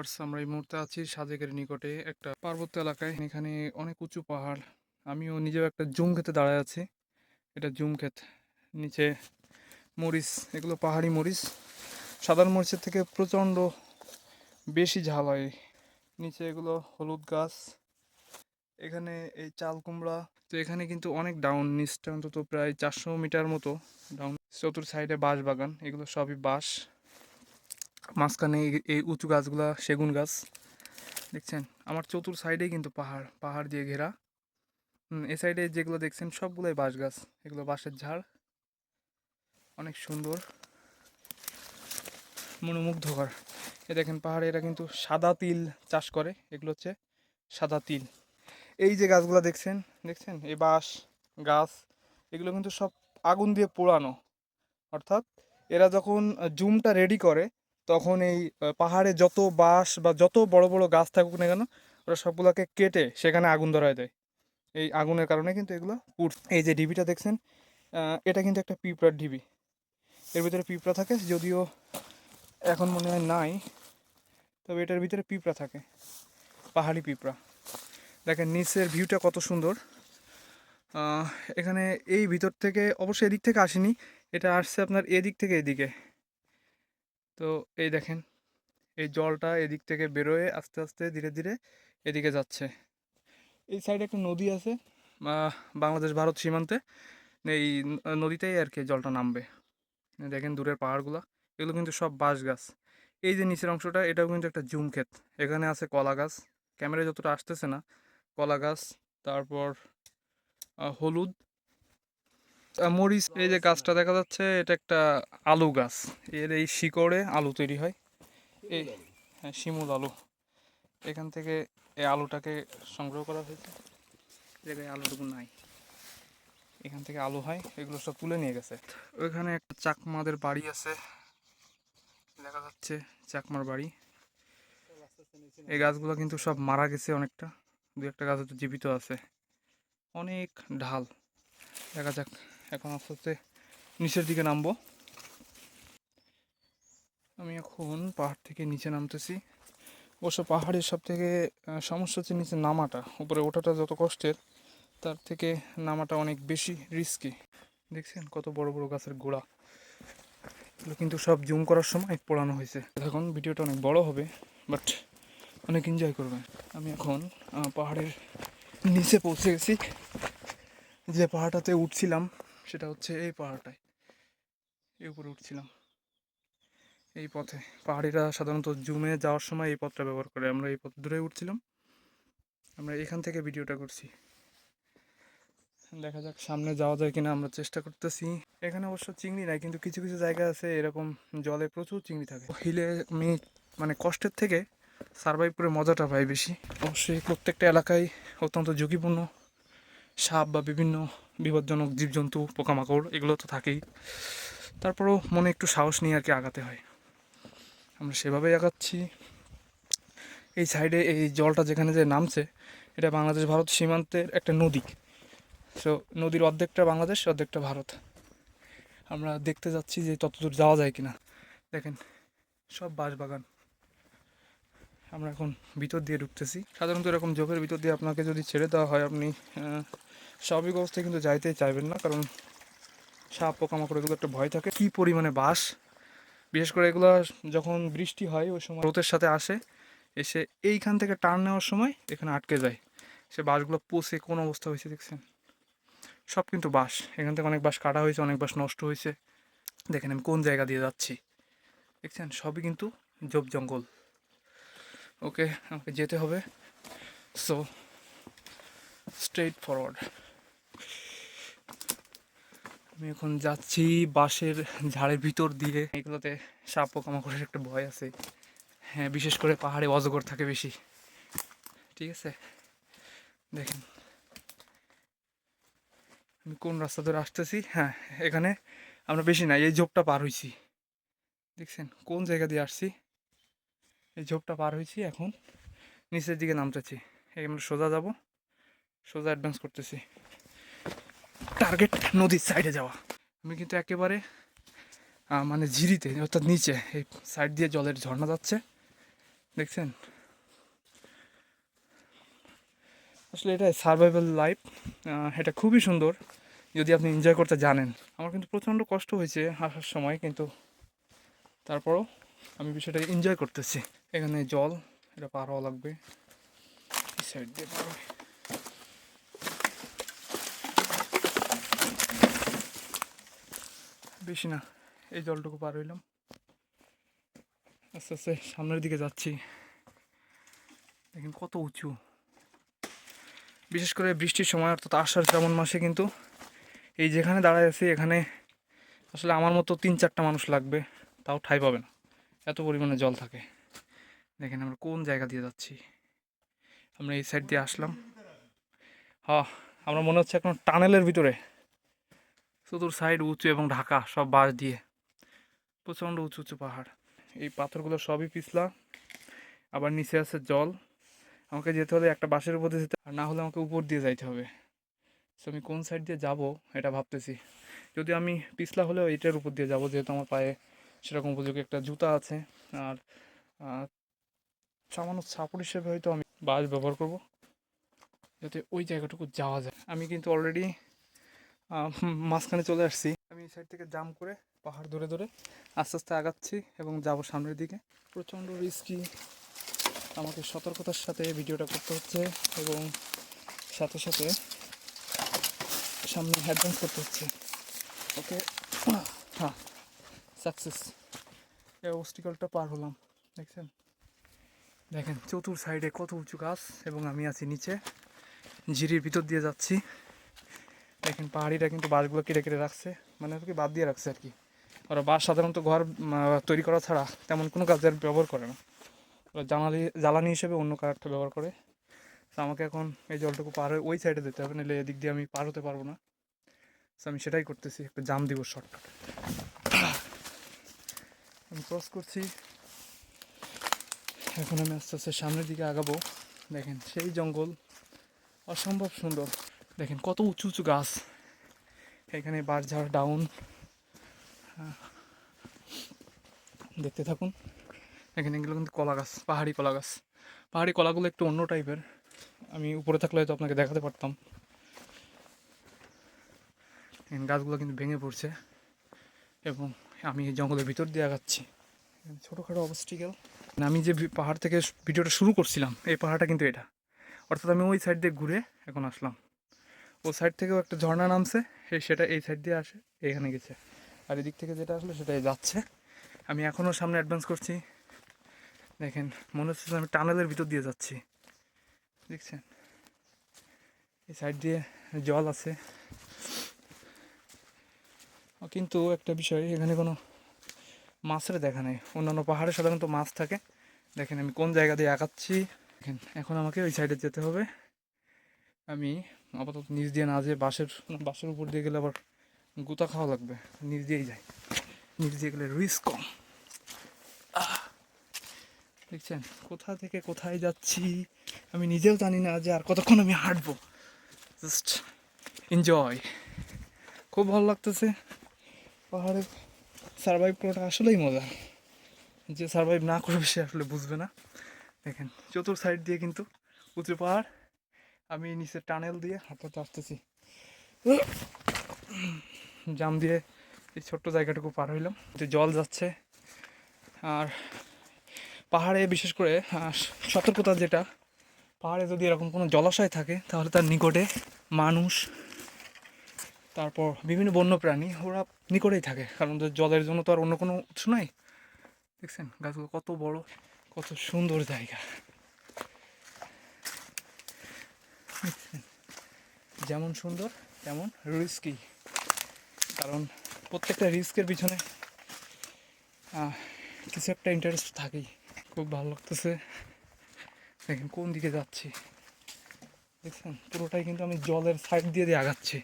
Viewers, আমরা এই মুহূর্তে আছি সাজেকের নিকটে একটা পার্বত্য এলাকায়। এখানে অনেক উঁচু পাহাড়। আমিও নিজেও একটা জুম ক্ষেতে দাঁড়ায় আছি। এটা জুম ক্ষেত। নিচে মরিচ, এগুলো পাহাড়ি মরিচ। সাধারণ মরিচের থেকে প্রচণ্ড বেশি ঝাল হয়। নিচে এগুলো হলুদ গাছ। এখানে এই চাল কুমড়া। তো এখানে কিন্তু অনেক ডাউন, নিচটা অন্তত প্রায় 400 মিটার মতো ডাউন। চতুর সাইডে বাঁশ বাগান, এগুলো সবই বাঁশ। মাঝখানে এই উঁচু গাছগুলা সেগুন গাছ দেখছেন। আমার চতুর সাইডেই কিন্তু পাহাড়, পাহাড় দিয়ে ঘেরা। এ সাইডে যেগুলো দেখছেন সবগুলোই বাঁশ গাছ, এগুলো বাঁশের ঝাড়। অনেক সুন্দর, মনোমুগ্ধকর। এ দেখেন পাহাড়ে এরা কিন্তু সাদা তিল চাষ করে। এগুলো হচ্ছে সাদা তিল। এই যে গাছগুলো দেখছেন, দেখছেন এই বাঁশ গাছ, এগুলো কিন্তু সব আগুন দিয়ে পোড়ানো। অর্থাৎ এরা যখন জুমটা রেডি করে, তখন এই পাহাড়ে যত বাঁশ বা যত বড় বড় গাছ থাকুক না কেন, ওরা সবগুলোকে কেটে সেখানে আগুন ধরায় দেয়। এই আগুনের কারণে কিন্তু এগুলো পুড়ছে। এই যে ঢিবিটা দেখছেন, এটা কিন্তু একটা পিঁপড়ার ঢিবি। এর ভিতরে পিঁপড়া থাকে, যদিও এখন মনে হয় নাই, তবে এটার ভিতরে পিঁপড়া থাকে, পাহাড়ি পিঁপড়া। দেখেন নিচের ভিউটা কত সুন্দর। আহ, এখানে এই ভিতর থেকে, অবশ্যই এদিক থেকে আসেনি, এটা আসছে আপনার এদিক থেকে এদিকে। তো এই দেখেন, এই জলটা এদিক থেকে বেরোয় আস্তে আস্তে ধীরে ধীরে এদিকে যাচ্ছে। এই সাইডে একটা নদী আছে, বাংলাদেশ ভারত সীমান্তে। এই নদীতেই আর কি জলটা নামবে। দেখেন দূরের পাহাড়গুলো, এগুলো কিন্তু সব বাঁশ গাছ। এই যে নিচের অংশটা, এটাও কিন্তু একটা জুম ক্ষেত। এখানে আছে কলা গাছ, ক্যামেরায় যতটা আসতেছে না। কলা গাছ, তারপর হলুদ, মরিচ। এই যে গাছটা দেখা যাচ্ছে, এটা একটা আলু গাছ। এর এই শিকড়ে আলু তৈরি হয়। এই, হ্যাঁ, শিমুল আলু। এখান থেকে এই আলুটাকে সংগ্রহ করা হয়েছে। জায়গায় আলুটুকু নাই, এখান থেকে আলু হয়, এগুলো সব তুলে নিয়ে গেছে। ওইখানে একটা চাকমাদের বাড়ি আছে, দেখা যাচ্ছে চাকমার বাড়ি। এই গাছগুলো কিন্তু সব মারা গেছে অনেকটা, দু একটা গাছ হয়তো জীবিত আছে। অনেক ঢাল। দেখা যাক, এখন আস্তে আস্তে নিচের দিকে নামবো। আমি এখন পাহাড় থেকে নিচে নামতেছি। অবশ্য পাহাড়ের সব থেকে সমস্যা হচ্ছে নিচে নামাটা। উপরে ওঠাটা যত কষ্টের, তার থেকে নামাটা অনেক বেশি রিস্কি। দেখছেন কত বড় বড় গাছের গোড়া, এগুলো কিন্তু সব জুম করার সময় পোড়ানো হয়েছে। এখন ভিডিওটা অনেক বড় হবে, বাট অনেক এনজয় করবেন। আমি এখন পাহাড়ের নিচে পৌঁছে গেছি। যে পাহাড়টাতে উঠছিলাম সেটা হচ্ছে এই পাহাড়টায়, এই উপরে উঠছিলাম এই পথে। পাহাড়িরা সাধারণত জুমে যাওয়ার সময় এই পথটা ব্যবহার করে। আমরা এই পথ ধরে উঠছিলাম, আমরা এখান থেকে ভিডিওটা করছি। দেখা যাক সামনে যাওয়া যায় কিনা, আমরা চেষ্টা করতেছি। এখানে অবশ্য চিংড়ি নাই, কিন্তু কিছু কিছু জায়গা আছে এরকম জলে প্রচুর চিংড়ি থাকে। হিলে আমি মানে কষ্টের থেকে সার্ভাইভ করে মজাটা পাই বেশি। অবশ্যই প্রত্যেকটা এলাকায় অত্যন্ত ঝুঁকিপূর্ণ সাপ বা বিভিন্ন বিপজ্জনক জীবজন্তু, পোকামাকড়, এগুলো তো থাকেই। তারপরেও মনে একটু সাহস নিয়ে আর কি আগাতে হয়। আমরা সেভাবেই আগাচ্ছি। এই সাইডে এই জলটা যেখানে যে নামছে, এটা বাংলাদেশ ভারত সীমান্তের একটা নদী। সো নদীর অর্ধেকটা বাংলাদেশ, অর্ধেকটা ভারত। আমরা দেখতে যাচ্ছি যে ততদূর যাওয়া যায় কিনা। দেখেন সব বাঁশ বাগান। আমরা এখন ভিতর দিয়ে ঢুকতেছি। সাধারণত এরকম ঝোপের ভিতর দিয়ে আপনাকে যদি ছেড়ে দেওয়া হয়, আপনি স্বাভাবিক অবস্থায় কিন্তু যাইতেই চাইবেন না, কারণ সাপ পোকামাকড় এগুলো একটা ভয় থাকে। কী পরিমাণে বাঁশ, বিশেষ করে এগুলো যখন বৃষ্টি হয় ওই সময় স্রোতের সাথে আসে, এসে এইখান থেকে টার্ন নেওয়ার সময় এখানে আটকে যায়। সে বাঁশগুলো পচে কোন অবস্থা হয়েছে দেখছেন। সব কিন্তু বাঁশ, এখান থেকে অনেক বাঁশ কাটা হয়েছে, অনেক বাঁশ নষ্ট হয়েছে। দেখেন আমি কোন জায়গা দিয়ে যাচ্ছি, দেখছেন সবই কিন্তু ঝোপ জঙ্গল। ওকে, আমাকে যেতে হবে। So straight forward. আমি এখন যাচ্ছি বাঁশের ঝাড়ের ভিতর দিয়ে। এগুলোতে সাপ পোকামাকড়ের একটা ভয় আছে। হ্যাঁ, বিশেষ করে পাহাড়ে অজগর থাকে বেশি। ঠিক আছে, দেখেন আমি কোন রাস্তা ধরে আসতেছি। হ্যাঁ, এখানে আমরা বেশি নাই, এই ঝোপটা পার হয়েছি। দেখছেন কোন জায়গা দিয়ে আসছি, এই ঝোপটা পার হয়েছি। এখন নিচের দিকে নামতেছি। এই আমরা সোজা যাব, সোজা অ্যাডভান্স করতেছি। টার্গেট নদীর সাইডে যাওয়া। আমি কিন্তু একেবারে মানে ঝিরিতে, অর্থাৎ নিচে, এই সাইড দিয়ে জলের ঝর্ণা যাচ্ছে। দেখছেন, আসলে এটাই সার্ভাইভাল লাইফ। এটা খুবই সুন্দর যদি আপনি এনজয় করতে জানেন। আমার কিন্তু প্রচণ্ড কষ্ট হয়েছে আসার সময়, কিন্তু তারপরও আমি বিষয়টা এনজয় করতেছি। এখানে জল, এটা পার হওয়া লাগবে, এই সাইড দিয়ে পার হয়। বেশি না, এই জলটুকু পার হইলাম, আস্তে আস্তে সামনের দিকে যাচ্ছি। দেখেন কত উঁচু, বিশেষ করে বৃষ্টির সময় অর্থাৎ আষাঢ় শ্রাবণ মাসে কিন্তু এই যেখানে দাঁড়ায় আছি এখানে আসলে আমার মতো 3-4টা মানুষ লাগবে, তাও ঠাঁই পাবে না, এত পরিমাণে জল থাকে। দেখেন আমরা কোন জায়গা দিয়ে যাচ্ছি, আমরা এই সাইড দিয়ে আসলাম। হ্যাঁ, আমরা মনে হচ্ছে এখন টানেলের ভিতরে, চতুর সাইড উঁচু এবং ঢাকা সব বাঁশ দিয়ে, প্রচণ্ড উঁচু উঁচু পাহাড়। এই পাথরগুলো সবই পিছলা, আবার নিচে আছে জল। আমাকে যেতে হলে একটা বাঁশের উপর দিয়ে যেতে, আর না হলে আমাকে উপর দিয়ে যাইতে হবে। সো আমি কোন সাইড দিয়ে যাব এটা ভাবতেছি। যদি আমি পিছলা হলেও এটার উপর দিয়ে যাব, যেহেতু আমার পায়ে সেরকম উপযোগী একটা জুতা আছে। আর সামান্য সাপোর্ট হিসেবে হয়তো আমি বাস ব্যবহার করব, যাতে ওই জায়গাটুকু যাওয়া যায়। আমি কিন্তু অলরেডি মাঝখানে চলে আসছি। আমি এই সাইড থেকে জাম্প করে পাহাড় ধরে ধরে আস্তে আস্তে আগাচ্ছি এবং যাব সামনের দিকে। প্রচণ্ড রিস্কি, আমাকে সতর্কতার সাথে ভিডিওটা করতে হচ্ছে এবং সাথে সাথে সামনে অ্যাডভান্স করতে হচ্ছে। ওকে, হ্যাঁ, সাকসেস। এই অবস্টিকলটা পার হলাম, দেখছেন। দেখেন চতুর সাইডে কত উঁচু গাছ এবং আমি আছি নিচে, ঝিরির ভিতর দিয়ে যাচ্ছি। দেখেন পাহাড়িরা কিন্তু বাঁশগুলো কেটে কেটে রাখছে, মানে আর কি বাদ দিয়ে রাখছে আর কি। ওরা বাঁশ সাধারণত ঘর তৈরি করা ছাড়া তেমন কোনো কাজে আর ব্যবহার করে না, ওরা জ্বালানি হিসেবে অন্য কাঠটা ব্যবহার করে। তো আমাকে এখন এই জলটুকু পার হয়ে ওই সাইডে যেতে হবে, নাহলে এদিক দিয়ে আমি পার হতে পারবো না। তো আমি সেটাই করতেছি, একটা জাম দিব শর্টকাট। আমি ক্রস করছি, এখন আমি আস্তে আস্তে সামনের দিকে আগাবো। দেখেন সেই জঙ্গল অসম্ভব সুন্দর, দেখেন কত উঁচু উঁচু গাছ, এখানে বাঁশঝাড় ডাউন, দেখতে থাকুন। এখানে এগুলো কিন্তু কলা গাছ, পাহাড়ি কলা গাছ। পাহাড়ি কলাগুলো একটু অন্য টাইপের, আমি উপরে থাকলে হয়তো আপনাকে দেখাতে পারতাম। গাছগুলো কিন্তু ভেঙে পড়ছে এবং আমি এই জঙ্গলের ভিতর দিয়ে আগাচ্ছি। ছোটোখাটো অবস্টিকেল, আমি যে পাহাড় থেকে ভিডিওটা শুরু করছিলাম এই পাহাড়টা কিন্তু এটা, অর্থাৎ আমি ওই সাইড দিয়ে ঘুরে এখন আসলাম। ও সাইড থেকেও একটা ঝর্ণা নামছে, সেটা এই সাইড দিয়ে আসে এখানে গেছে, আর এদিক থেকে যেটা আসলে সেটাই যাচ্ছে। আমি এখনও সামনে অ্যাডভান্স করছি। দেখেন মনে হচ্ছে আমি টানেলের ভিতর দিয়ে যাচ্ছি, দেখছেন। এই সাইড দিয়ে জল আছে, কিন্তু একটা বিষয়, এখানে কোনো মাছের দেখা নেই। অন্যান্য পাহাড়ে সাধারণত মাছ থাকে। দেখেন আমি কোন জায়গা দিয়ে আগাচ্ছি। দেখেন এখন আমাকে ওই সাইডে যেতে হবে। আমি আপাতত নিচ দিয়ে না যেয়ে বাঁশের উপর দিয়ে গেলে আবার গুতা খাওয়া লাগবে, নিচ দিয়েই যাই, নিচ দিয়ে গেলে রিস্ক কম। দেখছেন কোথা থেকে কোথায় যাচ্ছি আমি নিজেও জানি না যে আর কতক্ষণ আমি হাঁটবো। জাস্ট এনজয়, খুব ভালো লাগতেছে। পাহাড়ে সারভাইভ করাটা আসলেই মজা, যে সারভাইভ না করবে সে আসলে বুঝবে না। দেখেন চতুর সাইড দিয়ে কিন্তু উঁচু পাহাড়, আমি নিচে টানেল দিয়ে হাঁটতে আসতেছি, জাম দিয়ে এই ছোট্ট জায়গাটুকু পার হইলাম, যে জল যাচ্ছে। আর পাহাড়ে বিশেষ করে সতর্কতা যেটা, পাহাড়ে যদি এরকম কোনো জলাশয় থাকে তাহলে তার নিকটে মানুষ, তারপর বিভিন্ন বন্য প্রাণী ওরা নিকটেই থাকে, কারণ জলের জন্য তো আর অন্য কোনো উৎস নাই। দেখছেন গাছগুলো কত বড়, কত সুন্দর জায়গা। যেমন সুন্দর তেমন রিস্কি, কারণ প্রত্যেকটা রিস্কের পিছনে কিছু একটা ইন্টারেস্ট থাকেই। খুব ভালো লাগতেছে। দেখেন কোন দিকে যাচ্ছি, দেখছেন পুরোটাই কিন্তু আমি জলের সাইড দিয়ে দিয়ে আগাচ্ছি।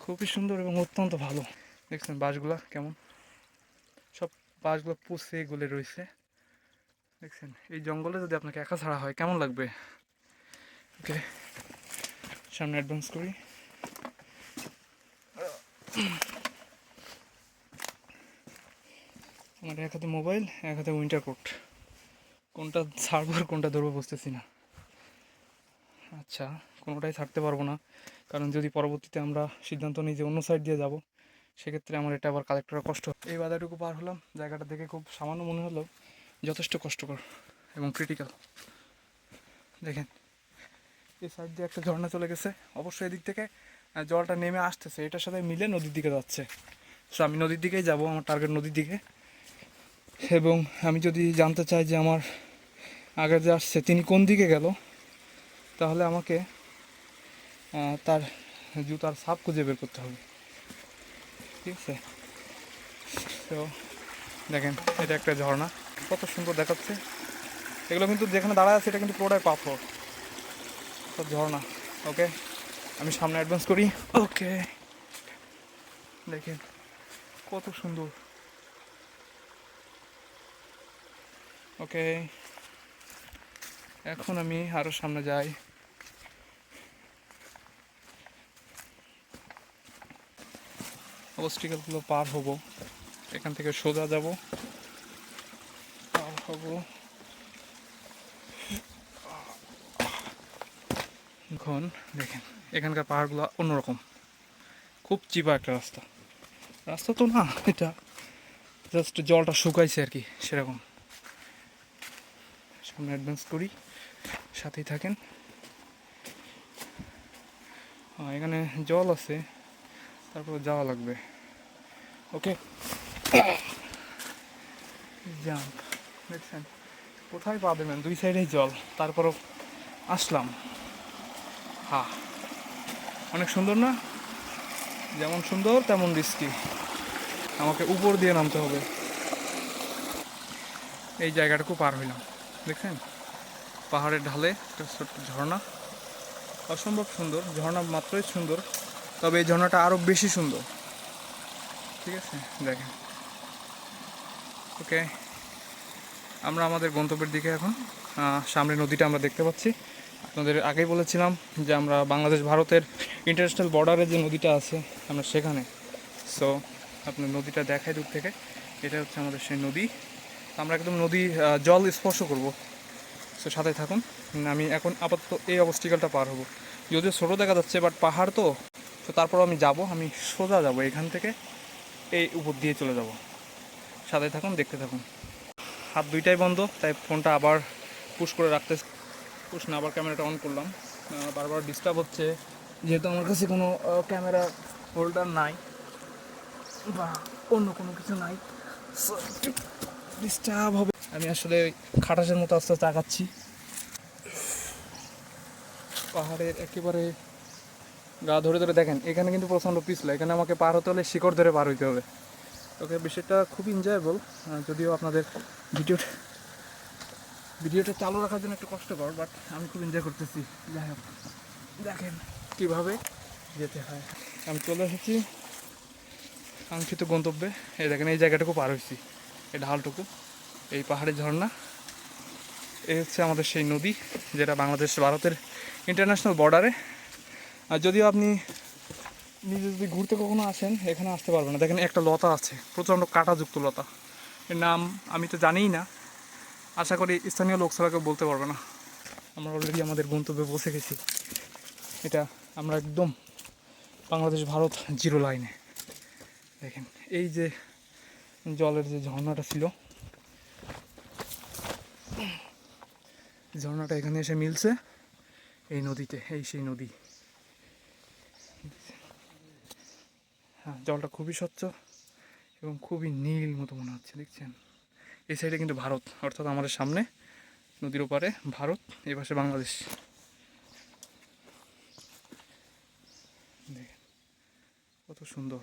খুবই সুন্দর এবং অত্যন্ত ভালো। দেখছেন বাঁশগুলা কেমন, সব বাঁশগুলো পুষে গলে রয়েছে। দেখছেন এই জঙ্গলে যদি আপনাকে একা ছাড়া হয় কেমন লাগবে। ওকে, সামনে অ্যাডভান্স করি। আমার এক হাতে মোবাইল, এক হাতে উইন্টার কোট, কোনটা ছাড়বো আর কোনটা ধরবো বুঝতেছি না। আচ্ছা, কোনোটাই ছাড়তে পারবো না, কারণ যদি পরবর্তীতে আমরা সিদ্ধান্ত নিই যে অন্য সাইড দিয়ে যাব, সেক্ষেত্রে আমার এটা আবার কালেক্ট করা কষ্ট। এই বাধাটুকু পার হলাম, জায়গাটা দেখে খুব সামান্য মনে হলো, যথেষ্ট কষ্টকর এবং ক্রিটিক্যাল। দেখেন এই সাইড দিয়ে একটা ঝর্ণা চলে গেছে, অবশ্যই এদিক থেকে জলটা নেমে আসতেছে, এটার সাথে মিলে নদীর দিকে যাচ্ছে। সো আমি নদীর দিকেই যাব, আমার টার্গেট নদীর দিকে। এবং আমি যদি জানতে চাই যে আমার আগে যে আসছে তিনি কোন দিকে গেল, তাহলে আমাকে তার জুতার ছাপ খুঁজে বের করতে হবে, ঠিক আছে? তো দেখেন এটা একটা ঝর্ণা, কত সুন্দর দেখাচ্ছে। এগুলো কিন্তু যেখানে দাঁড়ায় আছে এটা কিন্তু পুরোটাই পাথর, সব ঝর্ণা। ওকে, আমি সামনে অ্যাডভান্স করি। ওকে, দেখেন কত সুন্দর। ওকে, এখন আমি আরও সামনে যাই। অবস্টিকেলগুলো পার হব, এখান থেকে সোজা যাব, পার হব। এখন দেখেন এখানকার পাহাড়গুলো অন্যরকম, খুব চিপা একটা রাস্তা। রাস্তা তো না, এটা জাস্ট জলটা শুকাইছে আর কি, সেরকম। সামনে অ্যাডভান্স করি, সাথেই থাকেন। এখানে জল আছে, তারপর যাওয়া লাগবে। ওকে, জাম্প। দেখছেন কোথায় পা দেবেন, দুই সাইডেই জল, তারপরও আসলাম। অনেক সুন্দর না? যেমন সুন্দর তেমন রিস্কি, আমাকে উপর দিয়ে নামতে হবে। এই জায়গাটুকু পার হইলাম, দেখছেন পাহাড়ের ঢালে একটা ছোট্ট ঝর্ণা, অসম্ভব সুন্দর। ঝর্ণা মাত্রই সুন্দর, তবে এই ঝর্ণাটা আরও বেশি সুন্দর, ঠিক আছে? দেখেন। ওকে, আমরা আমাদের গন্তব্যের দিকে এখন। সামনে নদীটা আমরা দেখতে পাচ্ছি, আপনাদের আগেই বলেছিলাম যে আমরা বাংলাদেশ ভারতের ইন্টারন্যাশনাল বর্ডারে যে নদীটা আছে আমরা সেখানে। সো আপনার নদীটা দেখায় দূর থেকে, এটা হচ্ছে আমাদের সেই নদী। আমরা একদম নদী জল স্পর্শ করব। সো সাথে থাকুন, আমি এখন আপাতত এই অবস্টিকেলটা পার হব, যদিও ছোটো দেখা যাচ্ছে, বাট পাহাড় তো। তো তারপর আমি যাব, আমি সোজা যাব এখান থেকে, এই উপর দিয়ে চলে যাব। সাথে থাকুন, দেখতে থাকুন। হাত দুইটাই বন্ধ, তাই ফোনটা আবার পুশ করে রাখতে, পুশ না আবার ক্যামেরাটা অন করলাম। বারবার ডিস্টার্ব হচ্ছে, যেহেতু আমার কাছে কোনো ক্যামেরা হোল্ডার নাই বা অন্য কোনো কিছু নাই, সো একটু ডিস্টার্ব হবে। আমি আসলে খাটাসের মতো আস্তে আস্তে আগাচ্ছি পাহাড়ের একেবারে গা ধরে ধরে। দেখেন এখানে কিন্তু প্রচণ্ড পিছলা, এখানে আমাকে পার হতে হলে শিকড় ধরে পার হইতে হবে। ওকে, বিষয়টা খুবই এনজয়েবল, যদিও আপনাদের ভিডিওটা চালু রাখার জন্য একটু কষ্টকর, বাট আমি খুব এনজয় করতেছি। যাই হোক, দেখেন কীভাবে যেতে হয়। আমি চলে এসেছি কাঙ্ক্ষিত গন্তব্যে। এই দেখেন এই জায়গাটুকু পার হয়েছি, এই ঢালটুকু, এই পাহাড়ি ঝর্ণা। এই হচ্ছে আমাদের সেই নদী, যেটা বাংলাদেশ ভারতের ইন্টারন্যাশনাল বর্ডারে। আর যদিও আপনি নিজে যদি ঘুরতে কখনো আসেন, এখানে আসতে পারবেন না। দেখেন একটা লতা আছে, প্রচণ্ড কাঁটাযুক্ত লতা, এর নাম আমি তো জানিই না, আশা করি স্থানীয় লোক ছাড়া কেউ বলতে পারবে না। আমরা অলরেডি আমাদের গন্তব্যে পৌঁছে গেছি। এটা আমরা একদম বাংলাদেশ ভারত জিরো লাইনে। দেখেন এই যে জলের যে ঝর্ণাটা ছিল, ঝর্ণাটা এখানে এসে মিলছে এই নদীতে, এই সেই নদী। হ্যাঁ, জলটা খুবই স্বচ্ছ এবং খুবই নীল মতো মনে হচ্ছে, দেখছেন? এই সাইডে কিন্তু ভারত, অর্থাৎ আমাদের সামনে নদীর ওপারে ভারত, এই পাশে বাংলাদেশ। দেখেন কত সুন্দর।